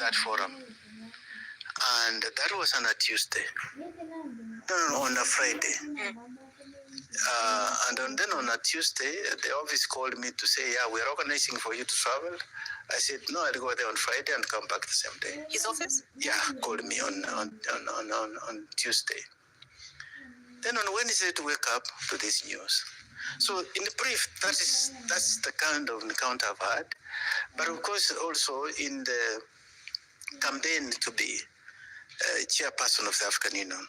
that forum. And that was on a Tuesday. No, on a Friday. And then on a Tuesday, the office called me to say, yeah, we're organizing for you to travel. I said, no, I'll go there on Friday and come back the same day. His office? Yeah, called me on Tuesday. Then on Wednesday to wake up to this news. So in brief, that's the kind of encounter I've had. But of course, also in the campaign to be chairperson of the African Union,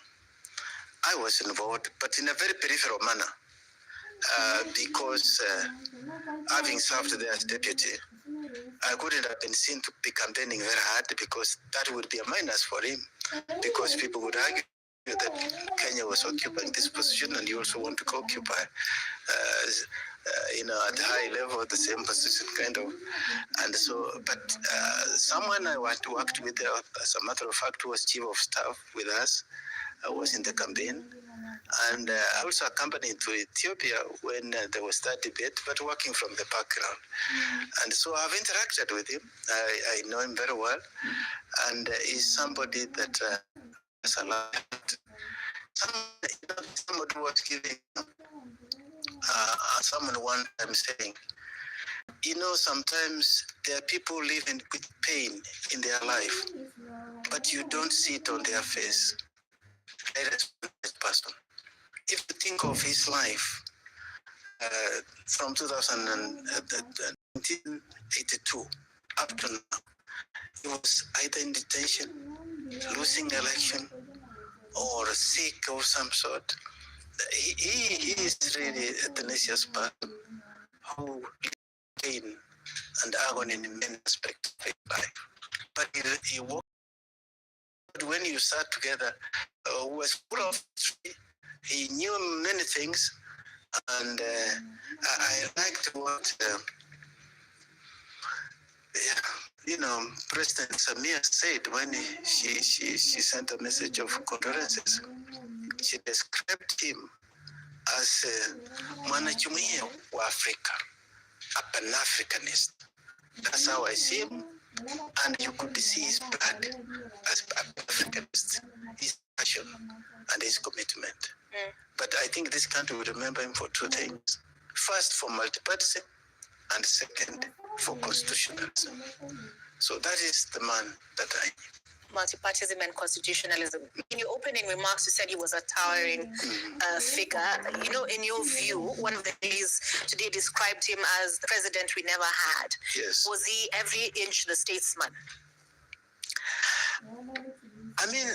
I was involved, but in a very peripheral manner, because having served there as deputy, I couldn't have been seen to be campaigning very hard because that would be a minus for him, because people would argue that Kenya was occupying this position and you also want to occupy, at a high level, the same position, kind of. And so, but someone I worked with, as a matter of fact, who was chief of staff with us, was in the campaign. And I also accompanied to Ethiopia when there was that debate, but working from the background. And so I've interacted with him. I know him very well. And he's somebody that has allowed. Somebody was giving someone one time saying, sometimes there are people living with pain in their life, but you don't see it on their face. I respect that person. If you think of his life from 1982 up to now, he was either in detention, losing election, or sick of some sort. He is really a tenacious person who lives pain and agony in many aspects of his life. But he walked. When you sat together, was full of history. He knew many things, and I liked what President Samia said when she sent a message of condolences. She described him as mwanajumuiya wa Africa, a Pan-Africanist. That's how I see him, and you could see his blood as a Pan-Africanist, his passion and his commitment. But I think this country will remember him for two things. First, for multipartyism, and second, for constitutionalism. So that is the man that I knew. Multipartyism and constitutionalism. In your opening remarks, you said he was a towering figure. In your view, one of the ladies today described him as the president we never had. Yes. Was he every inch the statesman? I mean,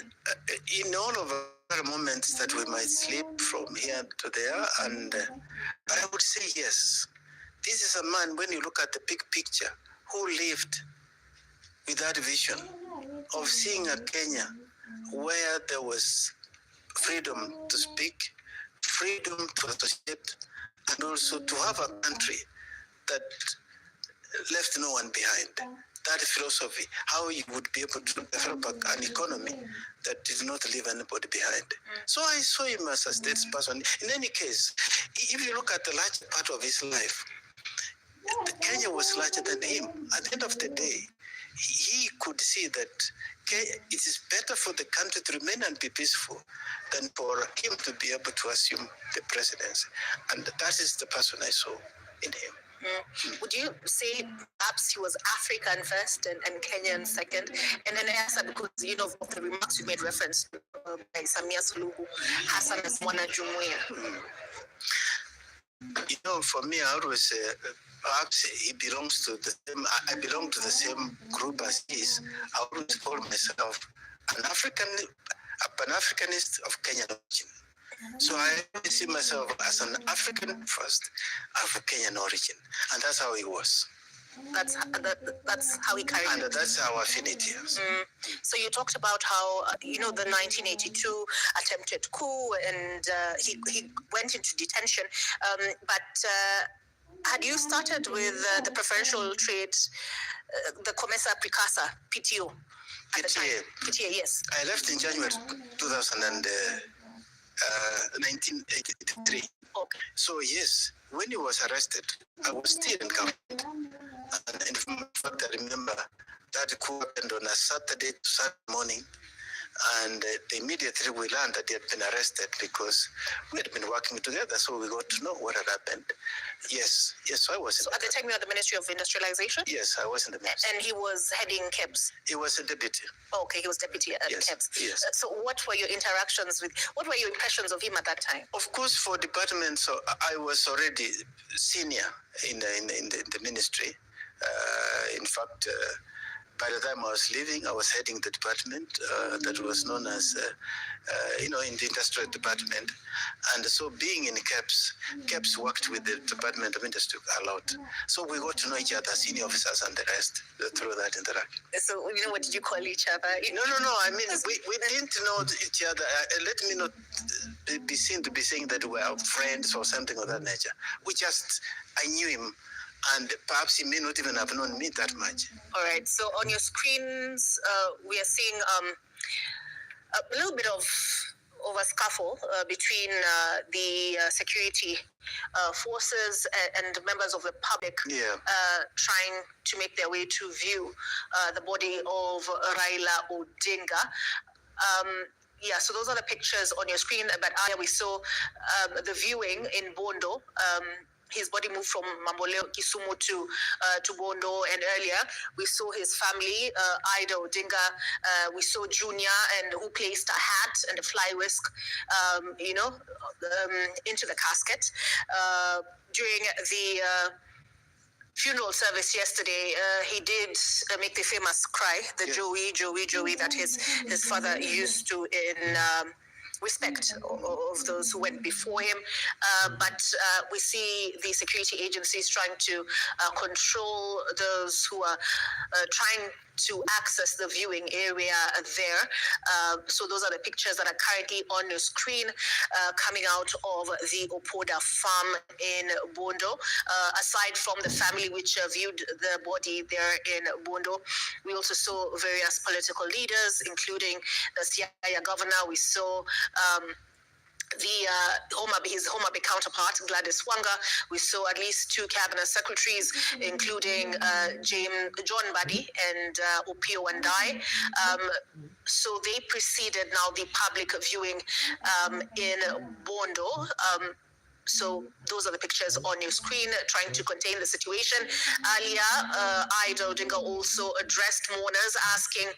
in all of our moments that we might slip from here to there, but I would say yes. This is a man, when you look at the big picture, who lived with that vision of seeing a Kenya where there was freedom to speak, freedom to associate, and also to have a country that left no one behind. That philosophy, how you would be able to develop an economy that did not leave anybody behind. So I saw him as a statesperson. In any case, if you look at the large part of his life, Kenya was larger than him. At the end of the day, he could see that it is better for the country to remain and be peaceful than for him to be able to assume the presidency. And that is the person I saw in him. Would you say perhaps he was African first and Kenyan second? And then I ask that because, of the remarks you made reference to by Samia Suluhu, Hassan as Mwanajumuiya. For me, I always say, perhaps he belongs to the same, I belong to the same group as he is. I always call myself a Pan-Africanist of Kenyan origin. So I always see myself as an African first of Kenyan origin. And that's how he was. That's how he carried it. And that's our affinity. So you talked about how, the 1982 attempted coup and he went into detention. But had you started with the preferential trade, the Comesa Precursor, PTO? PTA, yes. I left in January 1983. Okay. So yes, when he was arrested, I was still in government. And in fact, I remember That coup happened on a Saturday morning. And immediately we learned that he had been arrested because we had been working together. So we got to know what had happened. Yes, so I was. So at the time you were at the Ministry of Industrialization? Yes, I was in the ministry. And he was heading KEBS? He was a deputy. Oh, okay, he was deputy at KEBS. Yes. So what were your interactions with, what were your impressions of him at that time? Of course, for departments, so I was already senior in the ministry. In fact, by the time I was leaving, I was heading the department that was known as, in the industrial department. And so being in KEBS worked with the Department of Industry a lot. So we got to know each other, senior officers and the rest, through that interaction. So, what did you call each other? No. I mean, we didn't know each other. Let me not be seen to be saying that we are friends or something of that nature. I knew him. And perhaps he may not even have known me that much. All right. So on your screens, we are seeing a little bit of a scuffle between the security forces and members of the public trying to make their way to view the body of Raila Odinga. So those are the pictures on your screen. But earlier we saw the viewing in Bondo. His body moved from Mamboleo, Kisumu to Bondo, and earlier we saw his family, Ida Odinga. We saw Junior, and who placed a hat and a fly whisk, into the casket. During the funeral service yesterday, he did make the famous cry, the Joey that his father used to in respect of those who went before him. But we see the security agencies trying to control those who are trying to access the viewing area there. So those are the pictures that are currently on your screen coming out of the Opoda farm in Bondo. Aside from the family which viewed the body there in Bondo, we also saw various political leaders, including the Siaya governor. We saw his Homa Bay counterpart, Gladys Wanga. We saw at least 2 cabinet secretaries, including John Buddy and Opio Wandai. So they preceded now the public viewing in Bondo. So those are the pictures on your screen, trying to contain the situation. Earlier, Ida Odinga also addressed mourners, asking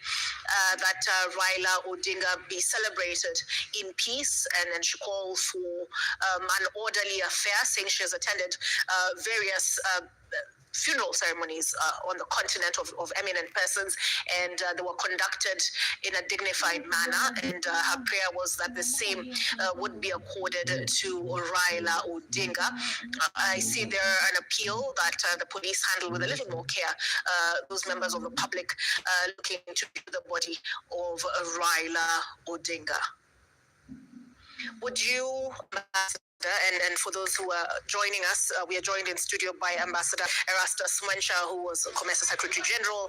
that Raila Odinga be celebrated in peace, and then she called for an orderly affair, saying she has attended various funeral ceremonies on the continent of eminent persons, and they were conducted in a dignified manner, and her prayer was that the same would be accorded to Raila Odinga. I see there an appeal that the police handle with a little more care, those members of the public looking to the body of Raila Odinga. Would you, and for those who are joining us, we are joined in studio by Ambassador Erastus Mwencha, who was COMESA Secretary General.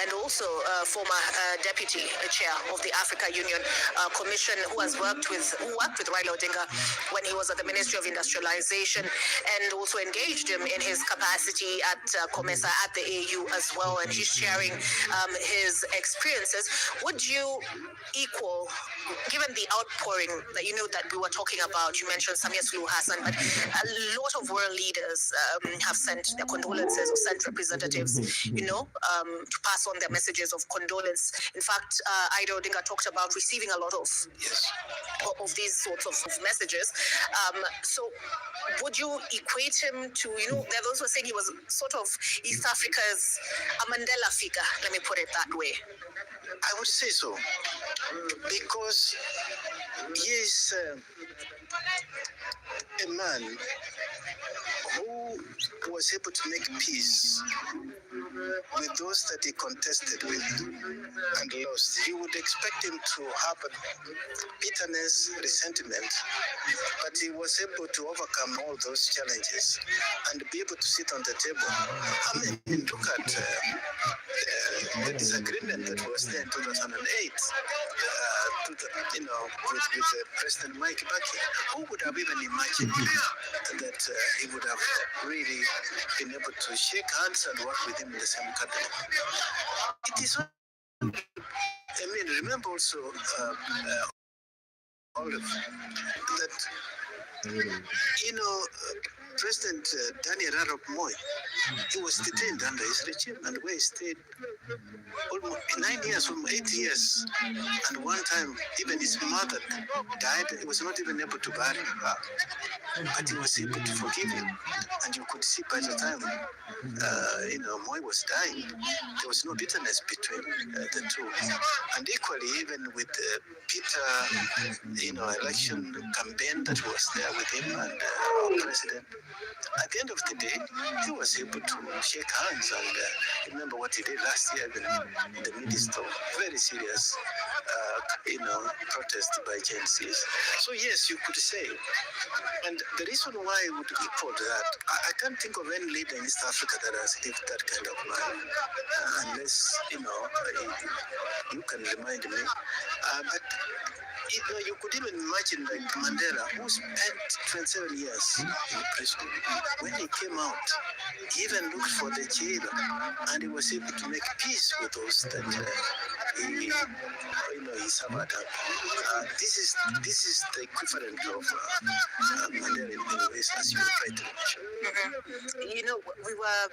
And also former deputy chair of the Africa Union Commission, who worked with Raila Odinga when he was at the Ministry of Industrialization, and also engaged him in his capacity at COMESA at the AU as well, and he's sharing his experiences. Would you equal, given the outpouring that we were talking about, you mentioned Samia Suluhu Hassan, but a lot of world leaders have sent their condolences or sent representatives, to pass on their messages of condolence. In fact, Ida Odinga talked about receiving a lot of these sorts of messages. So would you equate him to, there are those who are saying he was sort of East Africa's a Mandela figure, let me put it that way? I would say so, because he is a man who was able to make peace with those that he contested with and lost. You would expect him to have a bitterness, resentment, but he was able to overcome all those challenges and be able to sit on the table. I mean, look at the disagreement that was there in 2008. to the, with President Mike Kibaki. Who would have even imagined that he would have really been able to shake hands and work with him in the same cabinet? It is. Remember also, Olive, that President Daniel Arap Moi, he was detained under his regime, and where he stayed almost 9 years, almost 8 years. And one time, even his mother died. He was not even able to bury her, but he was able to forgive him. And you could see by the time, Moi was dying, there was no bitterness between the two. And equally, even with Peter, election campaign that was there with him and our president, at the end of the day, he was able to shake hands and remember what he did last year in the midst of very serious, protest by Gen Zs. So yes, you could say. And the reason why I would report that, I can't think of any leader in East Africa that has lived that kind of life, unless, you can remind me. But you could even imagine like Mandela, who spent 27 years in prison. When he came out, he even looked for the jailer, and he was able to make peace with those that he suffered. This is the equivalent of Mandela in many ways, as you tried to mention. We were,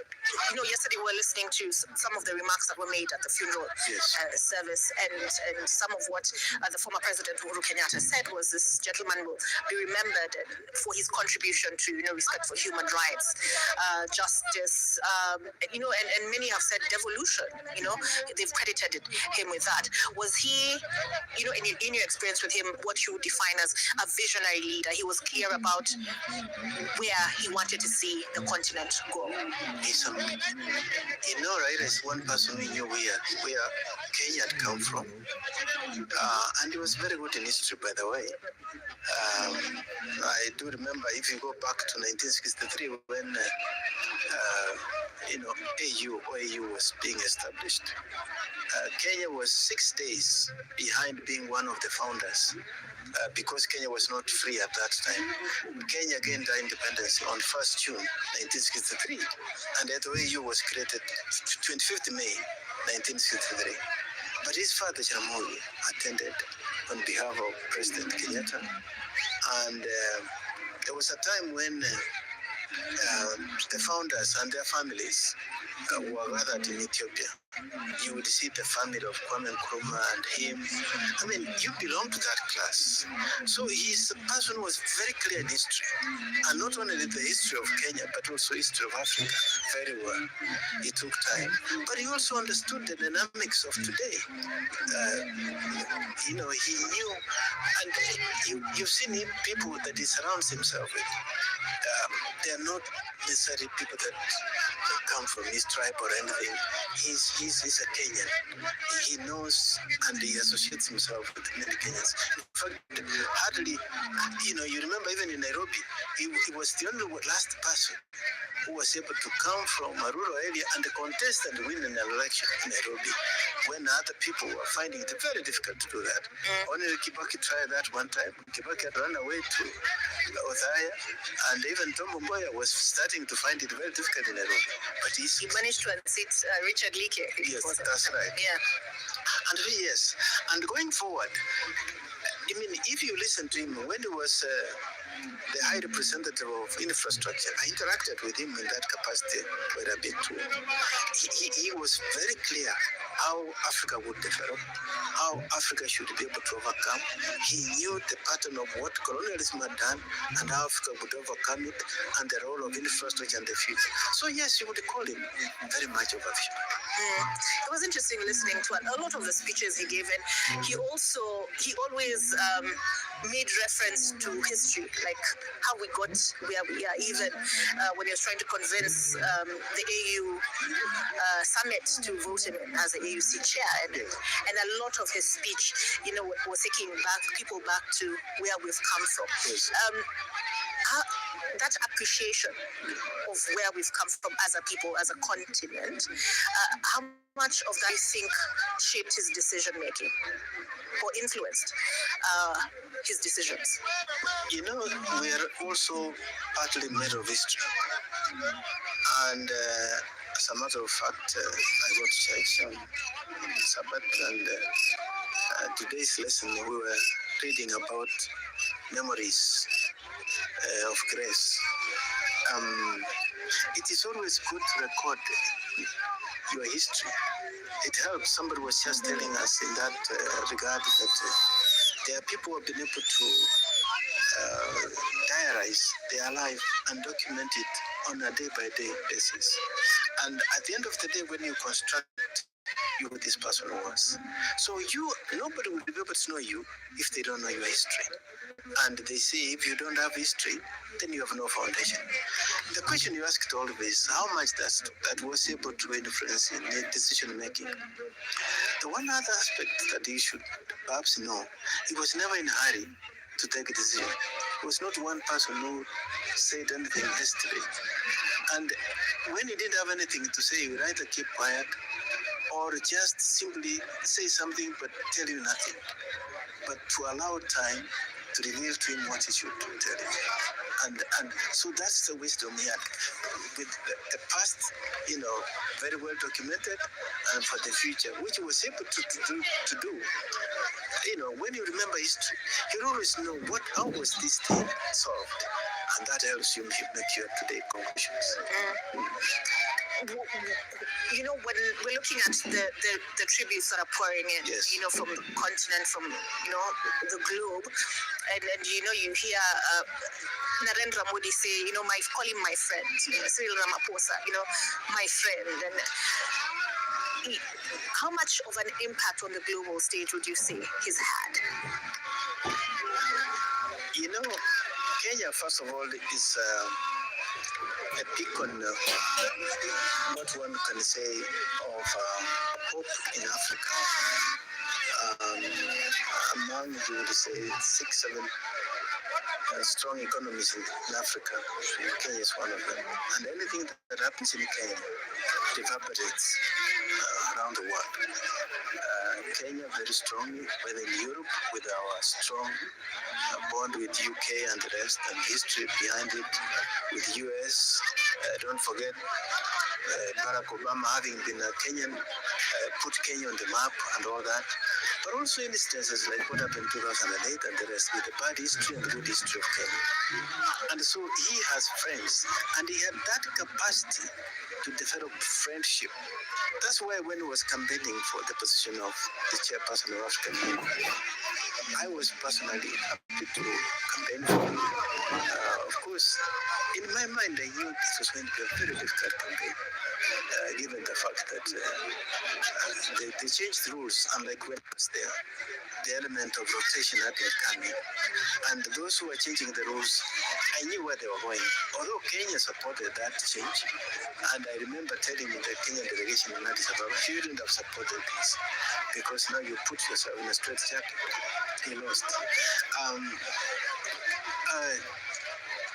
yesterday we were listening to some of the remarks that were made at the funeral service, and some of what the former president Uhuru Kenyatta said was this gentleman will be remembered for his contribution to respect for human rights, justice, and many have said devolution. They've credited him with that. Was he, in your experience with him, what you would define as a visionary leader? He was clear about where he wanted to see the continent go. Raila is one person who knew where Kenya had come from, and he was very good in history, by the way. I do remember, if you go back to 1963, when OAU was being established, Kenya was 6 days behind being one of the founders, because Kenya was not free at that time. Kenya gained their independence on 1st June 1963, and the OAU was created 25th May 1963. But his father, Jaramogi, attended on behalf of President Kenyatta, and there was a time when the founders and their families were gathered in Ethiopia. You would see the family of Kwame Nkrumah and him. You belong to that class. So he's a person who was very clear in history, and not only the history of Kenya, but also history of Africa very well. He took time, but he also understood the dynamics of today. He knew, and you've seen him, people that he surrounds himself with. They are not necessarily people that come from his tribe or anything. He's a Kenyan. He knows and he associates himself with many Kenyans. In fact, hardly, you remember even in Nairobi, he was the only last person who was able to come from a rural area and contest and win an election in Nairobi, when other people were finding it very difficult to do that. Only Kibaki tried that one time. Kibaki had run away to Othaya, and even Tom Mboya was starting to find it very difficult in Nairobi. But he managed to unseat Richard Leakey. Yes, that's right. Yeah. And yes, and going forward, if you listen to him when he was the High Representative of Infrastructure, I interacted with him in that capacity quite a bit too. He was very clear how Africa would develop, how Africa should be able to overcome. He knew the pattern of what colonialism had done and how Africa would overcome it, and the role of infrastructure and the future. So yes, you would call him very much of a visionary. It was interesting listening to a lot of the speeches he gave, and he always made reference to history, like how we got where we are, even when he was trying to convince the AU summit to vote him as the AUC chair, and a lot of his speech, was taking people back to where we've come from. that appreciation of where we've come from as a people, as a continent, how much of that do you think shaped his decision making or influenced his decisions? You know, we are also partly made of history. And as a matter of fact, I go to church on Sabbath, and today's lesson we were reading about memories of grace. It is always good to record your history. It helps. Somebody was just telling us in that regard that there are people who have been able to diarize their life and document it on a day-by-day basis. And at the end of the day, when you construct who this person was, so nobody will be able to know you if they don't know your history. And they say if you don't have history, then you have no foundation. The question you asked always, how much that was able to influence in the decision making? The one other aspect that you should perhaps know, he was never in a hurry to take a decision. It was not one person who said anything hastily. And when he didn't have anything to say, he would either keep quiet or just simply say something but tell you nothing. But to allow time to reveal to him what he should tell you. And so that's the wisdom he had. With the past, very well documented, and for the future, which he was able to do. When you remember history, you always know how was this thing solved, and that helps you make your today conclusions. When we're looking at the tributes that are pouring in, yes, from the continent, from the globe, and you hear Narendra Modi say, call him my friend, Cyril Ramaphosa, my friend, and how much of an impact on the global stage would you say he's had? Kenya, first of all, is a beacon, what one can say, of hope in Africa. Among, you would say, 6-7 strong economies in Africa. Kenya is one of them. And anything that happens in Kenya reverberates around the world. Kenya very strongly, whether in Europe, with our strong bond with UK and the rest, and history behind it, with US. Don't forget Barack Obama having been a Kenyan, put Kenya on the map and all that. But also instances like what happened in 2008 and the rest, with the bad history and the good history of Kenya. And so he has friends, and he had that capacity to develop friendship. That's why when he was campaigning for the position of the chairperson of African Union, I was personally happy to campaign for him. Of course, in my mind, I knew this was going to be a very difficult campaign, given the fact that they changed the rules, unlike when it was there. The element of rotation had been coming. And those who were changing the rules, I knew where they were going. Although Kenya supported that change, and I remember telling the Kenyan delegation in Addis Ababa, you wouldn't have supported this, because now you put yourself in a straitjacket. You lost.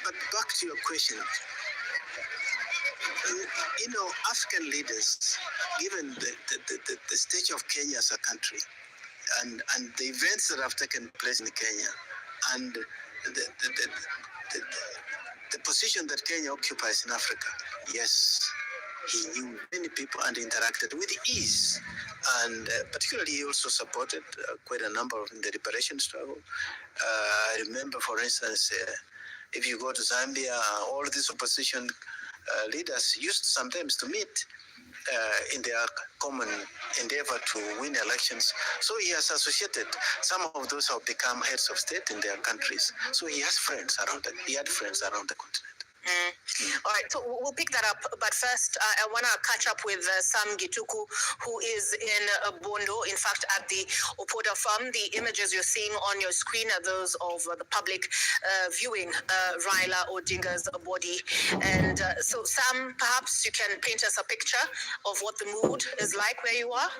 But back to your question, African leaders, given the stage of Kenya as a country, and the events that have taken place in Kenya, and the position that Kenya occupies in Africa, yes, he knew many people and interacted with ease. And particularly, he also supported quite a number in the liberation struggle. I remember, for instance, if you go to Zambia, all these opposition leaders used sometimes to meet in their common endeavor to win elections. So he has associated some of those who have become heads of state in their countries. So he has friends around he had friends around the continent. All right, so we'll pick that up. But first, I want to catch up with Sam Gituku, who is in Bondo, in fact, at the Opoda farm. The images you're seeing on your screen are those of the public viewing Raila Odinga's body. And so, Sam, perhaps you can paint us a picture of what the mood is like where you are?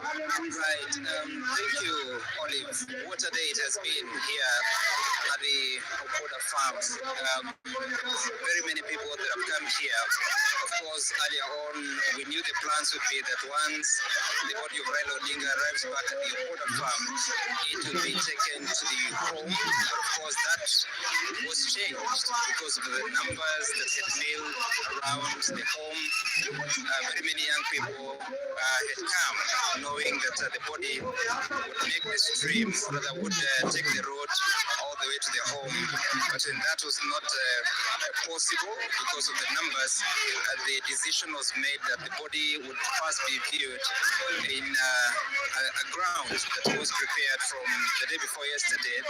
Right. Thank you, Olive. What a day it has been here at the Opoda farms. Very many people that have come here. Of course, earlier on, we knew the plans would be that once the body of Raila Odinga arrives back at the Opoda farm, it will be taken to the home. But of course, that was changed because of the numbers that had built around the home. Very many young people had come knowing that the body would make the stream, rather would take the road all the way to the home. But that was not possible because of the numbers. The decision was made that the body would first be viewed in a ground that was prepared from the day before yesterday.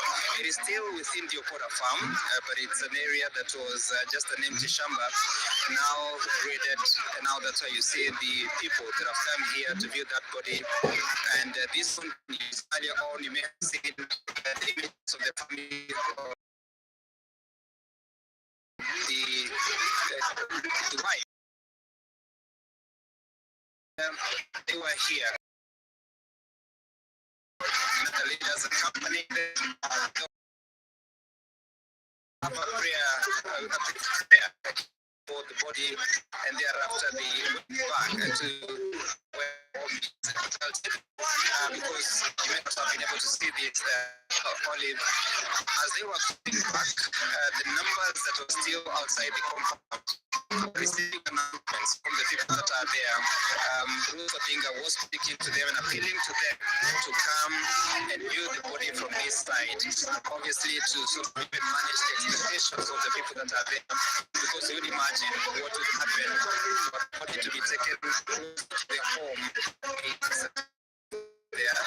It is still within the Opoda farm, but it's an area that was just an empty shamba, now graded, and now that's why you see the people that have come here to view that body. And this one is earlier on, you may have seen the images of the family, the wife. They were here. The leaders accompanied them. Have a prayer for the body, and thereafter they went back to where because you may not have been able to see this Olive. As they were coming back, the numbers that were still outside the compound receiving announcements from the people that are there. Ruth Odinga was speaking to them and appealing to them to come and view the body from this side. Obviously, to sort of even manage the expectations of the people that are there, because you would imagine what would happen for the body to be taken to their home. They are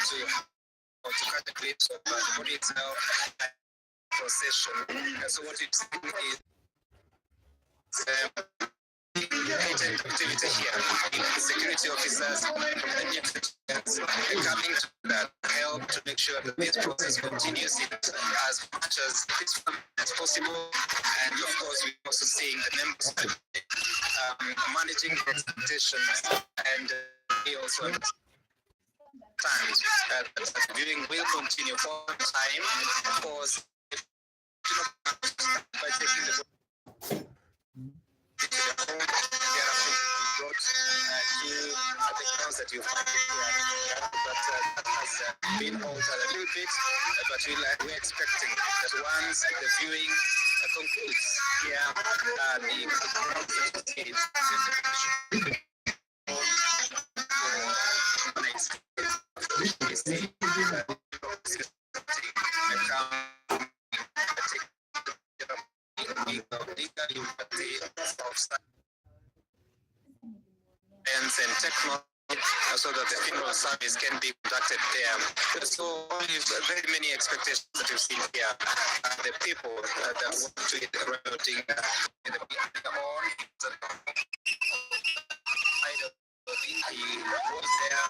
to cut the clips of the body itself procession. And so what it's saying is activity here. Security officers from the new coming to that help to make sure that this process continues as much as possible. And of course, we're also seeing the members managing the expectations, and we also times that viewing will continue for time, because by taking the the grounds that you find here, but that has been altered a little bit, but we're expecting that once the viewing concludes here, the grounds that you and technology, so that the funeral service can be conducted there. So very many expectations that you've seen here. The people that want to eat the routing he was there.